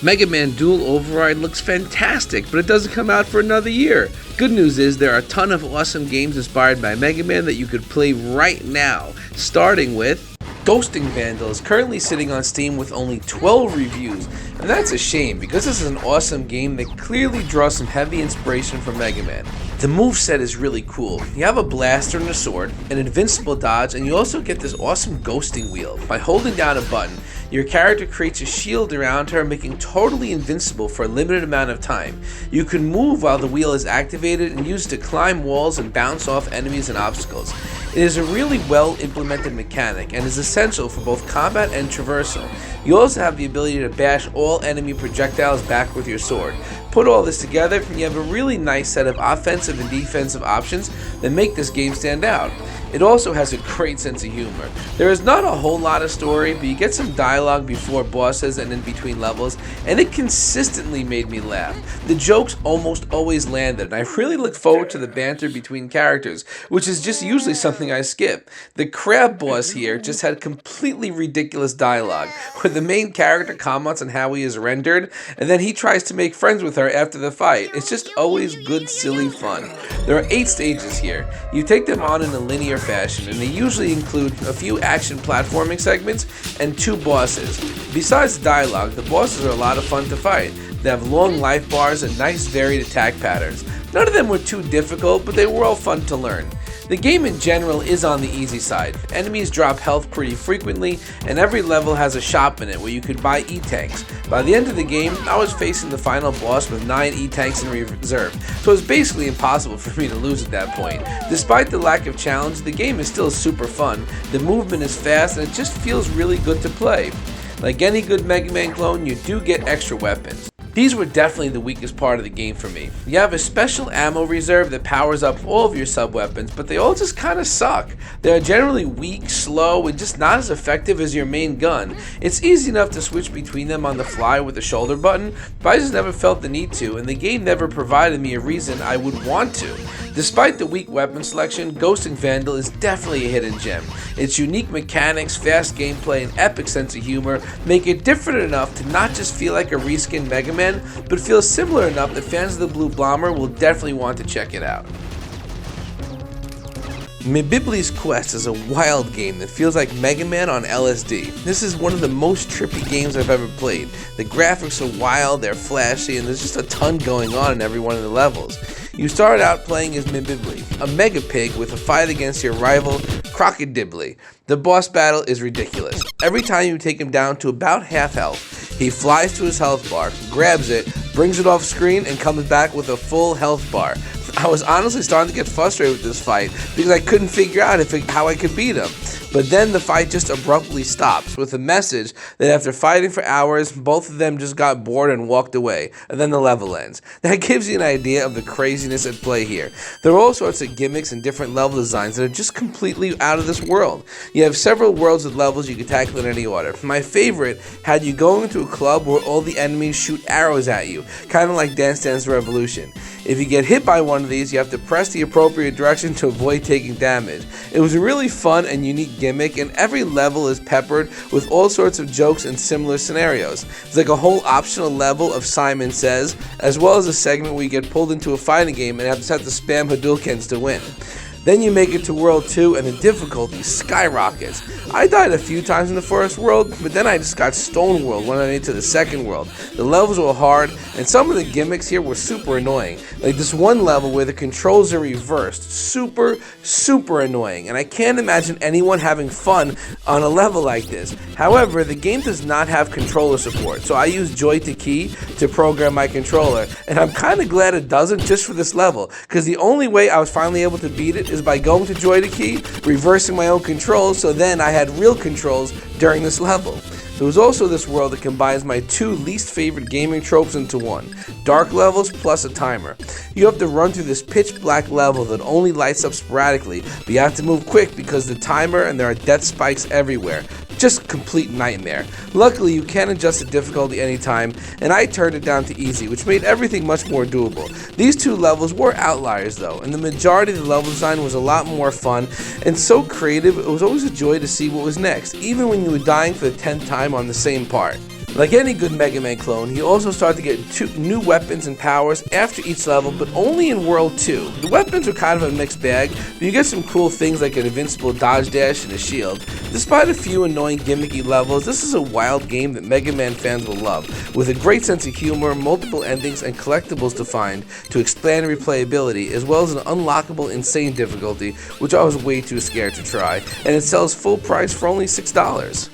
Mega Man Dual Override looks fantastic, but it doesn't come out for another year. Good news is there are a ton of awesome games inspired by Mega Man that you could play right now, starting with Ghosting Vandal is currently sitting on Steam with only 12 reviews, and that's a shame because this is an awesome game that clearly draws some heavy inspiration from Mega Man. The moveset is really cool. You have a blaster and a sword, an invincible dodge, and you also get this awesome ghosting wheel. By holding down a button, your character creates a shield around her, making totally invincible for a limited amount of time. You can move while the wheel is activated and use it to climb walls and bounce off enemies and obstacles. It is a really well implemented mechanic and is essential for both combat and traversal. You also have the ability to bash all enemy projectiles back with your sword. Put all this together and you have a really nice set of offensive and defensive options that make this game stand out. It also has a great sense of humor. There is not a whole lot of story, but you get some dialogue before bosses and in between levels, and it consistently made me laugh. The jokes almost always landed, and I really look forward to the banter between characters, which is just usually something I skip. The crab boss here just had completely ridiculous dialogue, where the main character comments on how he is rendered, and then he tries to make friends with her after the fight. It's just always good, silly fun. There are 8 stages here. You take them on in a linear fashion, and they usually include a few action platforming segments and 2 bosses. Besides the dialogue, the bosses are a lot of fun to fight. They have long life bars and nice varied attack patterns. None of them were too difficult, but they were all fun to learn. The game in general is on the easy side. Enemies drop health pretty frequently, and every level has a shop in it where you could buy E-Tanks. By the end of the game, I was facing the final boss with 9 E-Tanks in reserve, so it was basically impossible for me to lose at that point. Despite the lack of challenge, the game is still super fun, the movement is fast, and it just feels really good to play. Like any good Mega Man clone, you do get extra weapons. These were definitely the weakest part of the game for me. You have a special ammo reserve that powers up all of your sub-weapons, but they all just kind of suck. They are generally weak, slow, and just not as effective as your main gun. It's easy enough to switch between them on the fly with the shoulder button, but I just never felt the need to, and the game never provided me a reason I would want to. Despite the weak weapon selection, Ghosting Vandal is definitely a hidden gem. Its unique mechanics, fast gameplay, and epic sense of humor make it different enough to not just feel like a reskinned Mega Man, but feel similar enough that fans of the Blue Bomber will definitely want to check it out. Mibibli's Quest is a wild game that feels like Mega Man on LSD. This is one of the most trippy games I've ever played. The graphics are wild, they're flashy, and there's just a ton going on in every one of the levels. You start out playing as Mibibli, a mega pig with a fight against your rival, Crocodibli. The boss battle is ridiculous. Every time you take him down to about half health, he flies to his health bar, grabs it, brings it off screen, and comes back with a full health bar. I was honestly starting to get frustrated with this fight because I couldn't figure out how I could beat him. But then the fight just abruptly stops with a message that after fighting for hours, both of them just got bored and walked away, and then the level ends. That gives you an idea of the craziness at play here. There are all sorts of gimmicks and different level designs that are just completely out of this world. You have several worlds with levels you can tackle in any order. My favorite had you going into a club where all the enemies shoot arrows at you, kind of like Dance Dance Revolution. If you get hit by one of these, you have to press the appropriate direction to avoid taking damage. It was a really fun and unique gimmick, and every level is peppered with all sorts of jokes and similar scenarios. It's like a whole optional level of Simon Says, as well as a segment where you get pulled into a fighting game and have to spam Hadoukens to win. Then you make it to World 2 and the difficulty skyrockets. I died a few times in the first world, but then I just got stonewalled when I made it to the second world. The levels were hard, and some of the gimmicks here were super annoying. Like this one level where the controls are reversed. Super annoying, and I can't imagine anyone having fun on a level like this. However, the game does not have controller support, so I use Joy to Key to program my controller, and I'm kind of glad it doesn't just for this level, because the only way I was finally able to beat it is by going to Joy to Key, reversing my own controls, so then I had real controls during this level. There was also this world that combines my 2 least favorite gaming tropes into one: dark levels plus a timer. You have to run through this pitch black level that only lights up sporadically, but you have to move quick because the timer and there are death spikes everywhere. Just complete nightmare. Luckily, you can adjust the difficulty anytime, and I turned it down to easy, which made everything much more doable. These 2 levels were outliers though, and the majority of the level design was a lot more fun and so creative. It was always a joy to see what was next, even when you were dying for the 10th time on the same part. Like any good Mega Man clone, he also started to get 2 new weapons and powers after each level, but only in World 2. The weapons are kind of a mixed bag, but you get some cool things like an invincible dodge dash and a shield. Despite a few annoying gimmicky levels, this is a wild game that Mega Man fans will love, with a great sense of humor, multiple endings, and collectibles to find to expand replayability, as well as an unlockable insane difficulty, which I was way too scared to try, and it sells full price for only $6.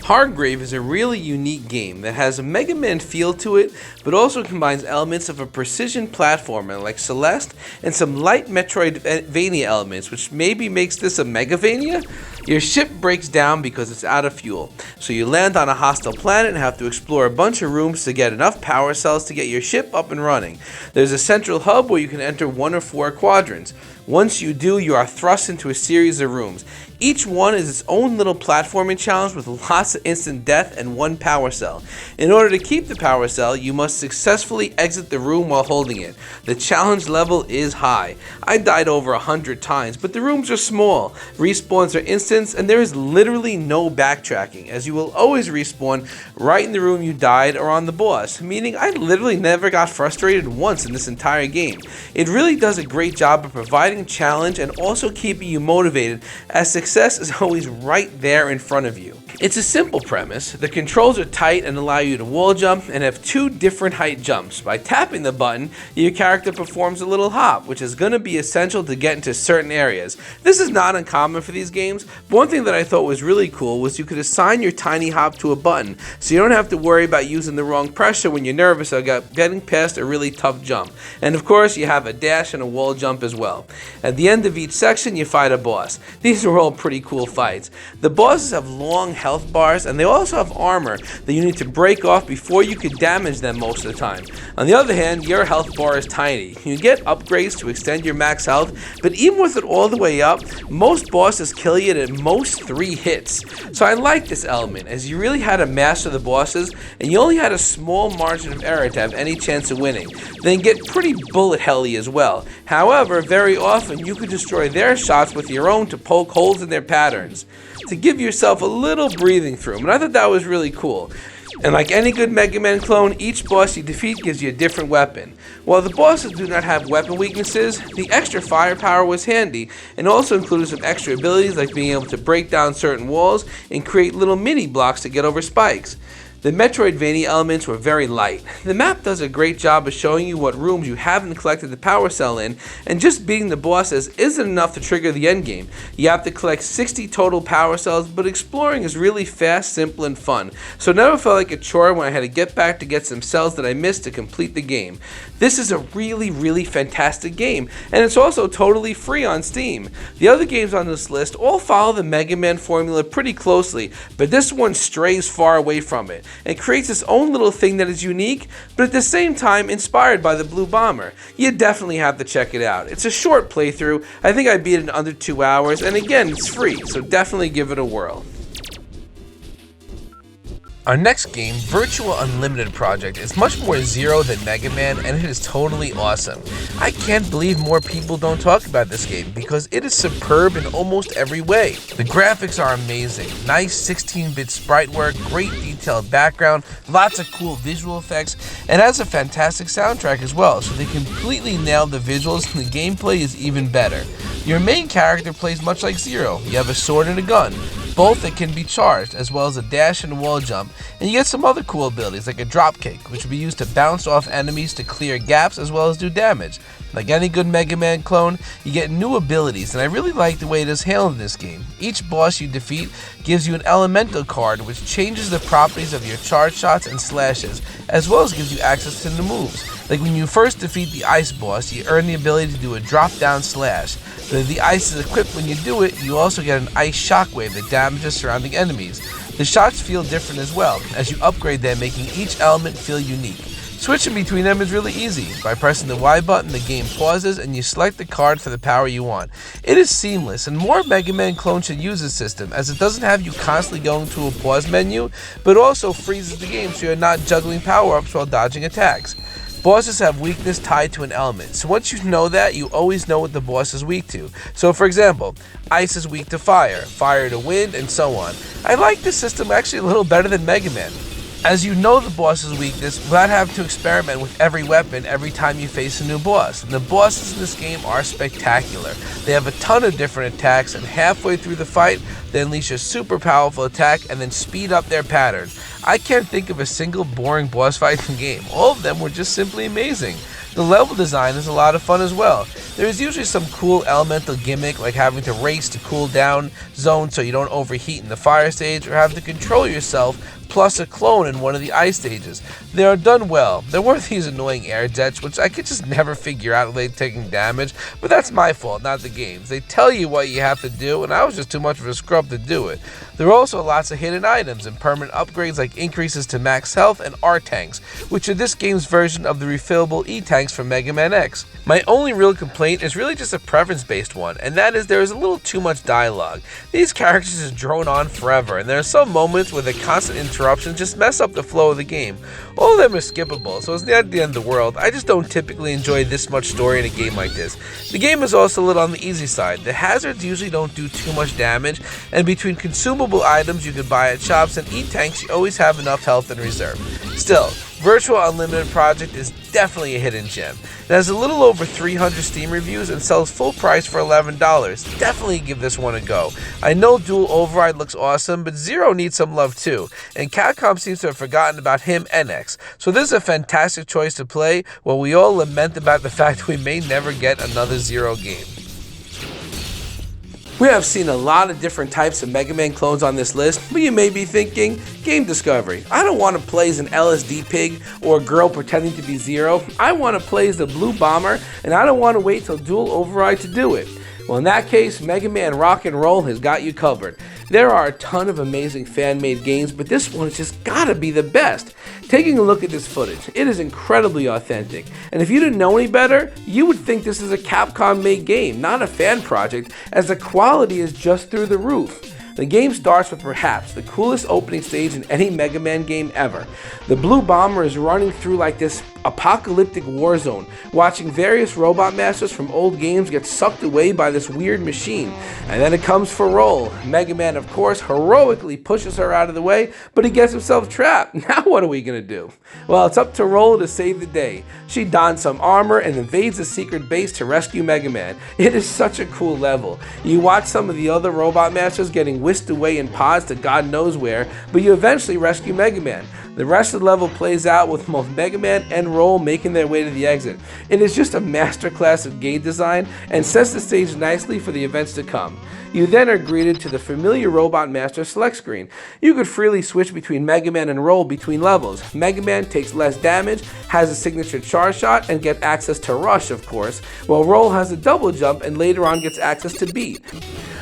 Hargrave is a really unique game that has a Mega Man feel to it, but also combines elements of a precision platformer like Celeste and some light Metroidvania elements, which maybe makes this a Megavania? Your ship breaks down because it's out of fuel, so you land on a hostile planet and have to explore a bunch of rooms to get enough power cells to get your ship up and running. There's a central hub where you can enter 1 or 4 quadrants. Once you do, you are thrust into a series of rooms. Each one is its own little platforming challenge with lots of instant death and 1 power cell. In order to keep the power cell, you must successfully exit the room while holding it. The challenge level is high. I died over 100 times, but the rooms are small. Respawns are instant, and there is literally no backtracking, as you will always respawn right in the room you died or on the boss, meaning I literally never got frustrated once in this entire game. It really does a great job of providing challenge and also keeping you motivated, as success is always right there in front of you. It's a simple premise. The controls are tight and allow you to wall jump and have 2 different height jumps. By tapping the button, your character performs a little hop, which is going to be essential to get into certain areas. This is not uncommon for these games, but one thing that I thought was really cool was you could assign your tiny hop to a button, so you don't have to worry about using the wrong pressure when you're nervous about getting past a really tough jump. And of course, you have a dash and a wall jump as well. At the end of each section, you fight a boss. These are all pretty cool fights. The bosses have long health bars, and they also have armor that you need to break off before you can damage them most of the time. On the other hand, your health bar is tiny. You get upgrades to extend your max health, but even with it all the way up, most bosses kill you at most 3 hits. So I like this element, as you really had to master the bosses, and you only had a small margin of error to have any chance of winning. They get pretty bullet helly as well. However, very often you could destroy their shots with your own to poke holes in their patterns, to give yourself a little breathing room, and I thought that was really cool. And like any good Mega Man clone, each boss you defeat gives you a different weapon. While the bosses do not have weapon weaknesses, the extra firepower was handy, and also included some extra abilities like being able to break down certain walls and create little mini blocks to get over spikes. The Metroidvania elements were very light. The map does a great job of showing you what rooms you haven't collected the power cell in, and just beating the bosses isn't enough to trigger the endgame. You have to collect 60 total power cells, but exploring is really fast, simple, and fun, so it never felt like a chore when I had to get back to get some cells that I missed to complete the game. This is a really fantastic game, and it's also totally free on Steam. The other games on this list all follow the Mega Man formula pretty closely, but this one strays far away from it and creates its own little thing that is unique, but at the same time inspired by the Blue Bomber. You definitely have to check it out. It's a short playthrough. I think I beat it in under 2 hours, and again, it's free, so definitely give it a whirl. Our next game, Virtua Unlimited Project, is much more Zero than Mega Man, and it is totally awesome. I can't believe more people don't talk about this game because it is superb in almost every way. The graphics are amazing, nice 16-bit sprite work, great detailed background, lots of cool visual effects, and has a fantastic soundtrack as well, so they completely nailed the visuals and the gameplay is even better. Your main character plays much like Zero. You have a sword and a gun, both that can be charged, as well as a dash and a wall jump, and you get some other cool abilities like a drop kick, which will be used to bounce off enemies to clear gaps as well as do damage. Like any good Mega Man clone, you get new abilities, and I really like the way it is handled in this game. Each boss you defeat gives you an elemental card which changes the properties of your charge shots and slashes, as well as gives you access to new moves. Like when you first defeat the ice boss, you earn the ability to do a drop down slash. But if the ice is equipped when you do it, you also get an ice shockwave that damages surrounding enemies. The shots feel different as well, as you upgrade them, making each element feel unique. Switching between them is really easy. By pressing the Y button, the game pauses and you select the card for the power you want. It is seamless, and more Mega Man clones should use this system, as it doesn't have you constantly going to a pause menu, but also freezes the game so you're not juggling power-ups while dodging attacks. Bosses have weakness tied to an element, so once you know that, you always know what the boss is weak to. So for example, ice is weak to fire, fire to wind, and so on. I like this system actually a little better than Mega Man, as you know the boss's weakness without having to experiment with every weapon every time you face a new boss. And the bosses in this game are spectacular. They have a ton of different attacks, and halfway through the fight, they unleash a super powerful attack and then speed up their pattern. I can't think of a single boring boss fight in the game. All of them were just simply amazing. The level design is a lot of fun as well. There is usually some cool elemental gimmick like having to race to cool down zones so you don't overheat in the fire stage, or have to control yourself plus a clone in one of the ice stages. They are done well. There were these annoying air jets which I could just never figure out without taking damage, but that's my fault, not the game's. They tell you what you have to do, and I was just too much of a scrub to do it. There are also lots of hidden items and permanent upgrades like increases to max health and R-Tanks, which are this game's version of the refillable E-Tanks from Mega Man X. My only real complaint is really just a preference-based one, and that is there is a little too much dialogue. These characters just drone on forever, and there are some moments where the constant interruptions just mess up the flow of the game. All of them are skippable, so it's not the end of the world. I just don't typically enjoy this much story in a game like this. The game is also a little on the easy side. The hazards usually don't do too much damage, and between consumable items you can buy at shops and E-Tanks, you always have enough health in reserve. Still, Virtua Unlimited Project is definitely a hidden gem. It has a little over 300 Steam reviews and sells full price for $11. Definitely give this one a go. I know Dual Override looks awesome, but Zero needs some love too, and Capcom seems to have forgotten about him and X. So this is a fantastic choice to play, while we all lament about the fact we may never get another Zero game. We have seen a lot of different types of Mega Man clones on this list, but you may be thinking, game discovery. I don't want to play as an LSD pig or a girl pretending to be Zero. I want to play as the Blue Bomber, and I don't want to wait till Dual Override to do it. Well, in that case, Mega Man Rock and Roll has got you covered. There are a ton of amazing fan-made games, but this one has just gotta be the best. Taking a look at this footage, it is incredibly authentic, and if you didn't know any better, you would think this is a Capcom-made game, not a fan project, as the quality is just through the roof. The game starts with perhaps the coolest opening stage in any Mega Man game ever. The Blue Bomber is running through like this apocalyptic war zone, watching various robot masters from old games get sucked away by this weird machine. And then it comes for Roll. Mega Man, of course, heroically pushes her out of the way, but he gets himself trapped. Now what are we gonna do? Well, it's up to Roll to save the day. She dons some armor and invades a secret base to rescue Mega Man. It is such a cool level. You watch some of the other robot masters getting whisked away in pods to God knows where, but you eventually rescue Mega Man. The rest of the level plays out with both Mega Man and Roll making their way to the exit. It is just a masterclass of game design and sets the stage nicely for the events to come. You then are greeted to the familiar Robot Master select screen. You could freely switch between Mega Man and Roll between levels. Mega Man takes less damage, has a signature charge shot, and gets access to Rush, of course, while Roll has a double jump and later on gets access to Beat.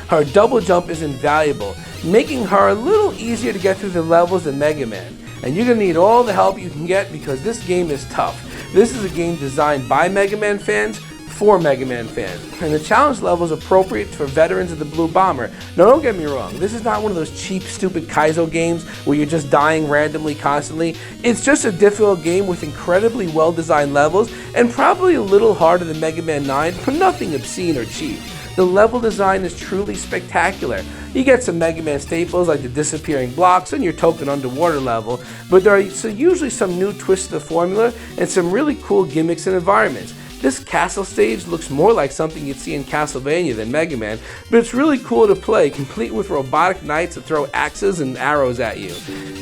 Her double jump is invaluable, making her a little easier to get through the levels than Mega Man. And you're going to need all the help you can get because this game is tough. This is a game designed by Mega Man fans for Mega Man fans. And the challenge level is appropriate for veterans of the Blue Bomber. Now don't get me wrong, this is not one of those cheap, stupid Kaizo games where you're just dying randomly constantly. It's just a difficult game with incredibly well-designed levels and probably a little harder than Mega Man 9, but nothing obscene or cheap. The level design is truly spectacular. You get some Mega Man staples like the disappearing blocks and your token underwater level, but there are usually some new twists to the formula and some really cool gimmicks and environments. This castle stage looks more like something you'd see in Castlevania than Mega Man, but it's really cool to play, complete with robotic knights that throw axes and arrows at you.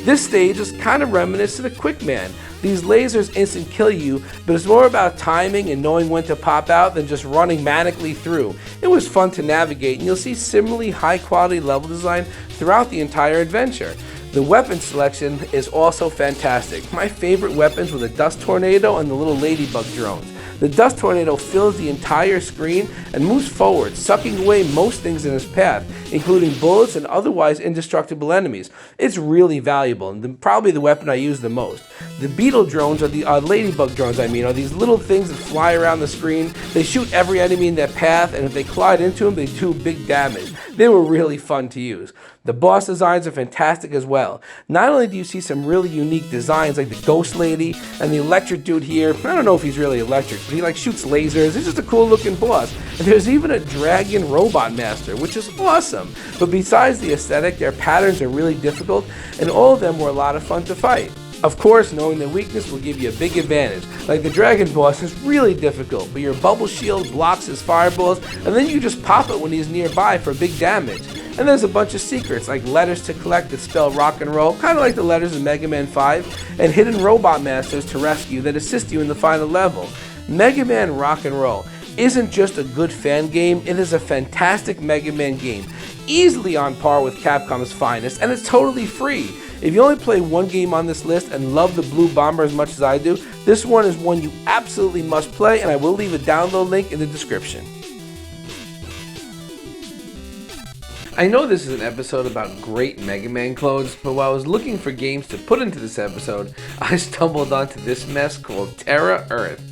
This stage is kind of reminiscent of Quick Man. These lasers instant kill you, but it's more about timing and knowing when to pop out than just running manically through. It was fun to navigate, and you'll see similarly high quality level design throughout the entire adventure. The weapon selection is also fantastic. My favorite weapons were the Dust Tornado and the little Ladybug drones. The Dust Tornado fills the entire screen and moves forward, sucking away most things in its path, including bullets and otherwise indestructible enemies. It's really valuable, and probably the weapon I use the most. The Beetle drones, or the Ladybug drones are these little things that fly around the screen. They shoot every enemy in their path, and if they collide into them, they do big damage. They were really fun to use. The boss designs are fantastic as well. Not only do you see some really unique designs like the ghost lady and the electric dude here. I don't know if he's really electric, but he like shoots lasers. It's just a cool looking boss. And there's even a dragon robot master, which is awesome. But besides the aesthetic, their patterns are really difficult, and all of them were a lot of fun to fight. Of course, knowing their weakness will give you a big advantage. Like the dragon boss is really difficult, but your bubble shield blocks his fireballs, and then you just pop it when he's nearby for big damage. And there's a bunch of secrets, like letters to collect that spell rock and roll, kind of like the letters in Mega Man 5, and hidden robot masters to rescue that assist you in the final level. Mega Man Rock and Roll isn't just a good fan game, it is a fantastic Mega Man game, easily on par with Capcom's finest, and it's totally free. If you only play one game on this list and love the Blue Bomber as much as I do, this one is one you absolutely must play, and I will leave a download link in the description. I know this is an episode about great Mega Man clones, but while I was looking for games to put into this episode, I stumbled onto this mess called Terra Earth.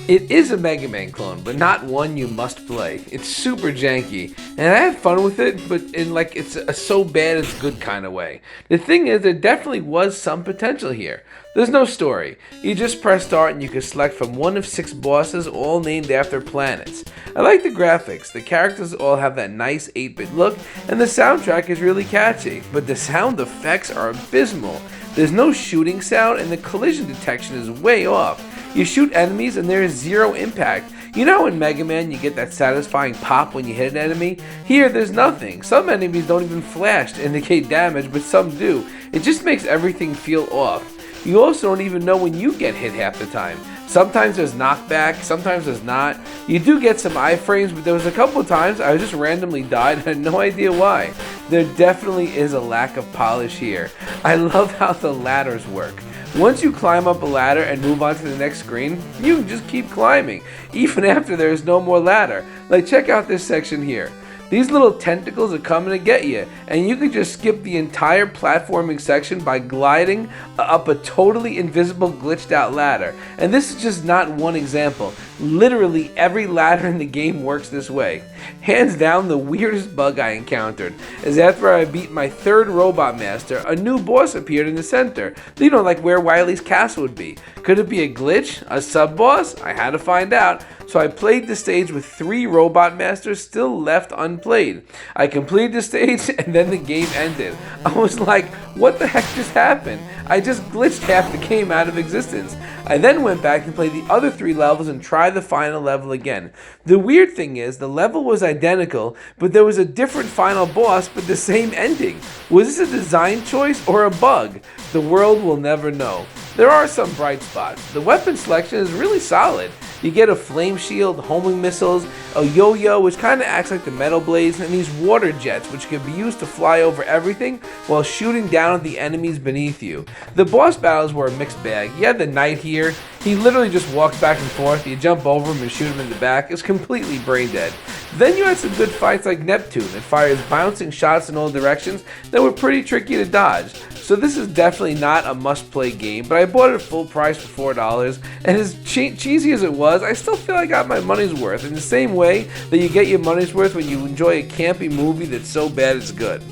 It is a Mega Man clone, but not one you must play. It's super janky, and I had fun with it, but in like it's a so bad it's good kind of way. The thing is, there definitely was some potential here. There's no story. You just press start and you can select from one of 6 bosses, all named after planets. I like the graphics. The characters all have that nice 8-bit look, and the soundtrack is really catchy, but the sound effects are abysmal. There's no shooting sound, and the collision detection is way off. You shoot enemies and there is 0 impact. You know in Mega Man you get that satisfying pop when you hit an enemy? Here there's nothing. Some enemies don't even flash to indicate damage, but some do. It just makes everything feel off. You also don't even know when you get hit half the time. Sometimes there's knockback, sometimes there's not. You do get some iframes, but there was a couple of times I just randomly died and had no idea why. There definitely is a lack of polish here. I love how the ladders work. Once you climb up a ladder and move on to the next screen, you can just keep climbing, even after there is no more ladder. Like check out this section here. These little tentacles are coming to get you, and you can just skip the entire platforming section by gliding up a totally invisible glitched out ladder. And this is just not one example. Literally every ladder in the game works this way. Hands down, the weirdest bug I encountered is after I beat my 3rd robot master, a new boss appeared in the center. You know, like where Wily's castle would be. Could it be a glitch? A sub-boss? I had to find out. So I played the stage with 3 robot masters still left unplayed. I completed the stage and then the game ended. I was like, what the heck just happened? I just glitched half the game out of existence. I then went back and played the other 3 levels and tried the final level again. The weird thing is, the level was identical, but there was a different final boss but the same ending. Was this a design choice or a bug? The world will never know. There are some bright spots. The weapon selection is really solid. You get a flame shield, homing missiles, a yo-yo which kind of acts like the metal blades, and these water jets which can be used to fly over everything while shooting down at the enemies beneath you. The boss battles were a mixed bag. You had the knight here. He literally just walks back and forth. You jump over him and shoot him in the back. It's completely brain dead. Then you had some good fights like Neptune that fires bouncing shots in all directions that were pretty tricky to dodge. So this is definitely not a must-play game, but I bought it at full price for $4, and as cheesy as it was, I still feel I got my money's worth, in the same way that you get your money's worth when you enjoy a campy movie that's so bad it's good.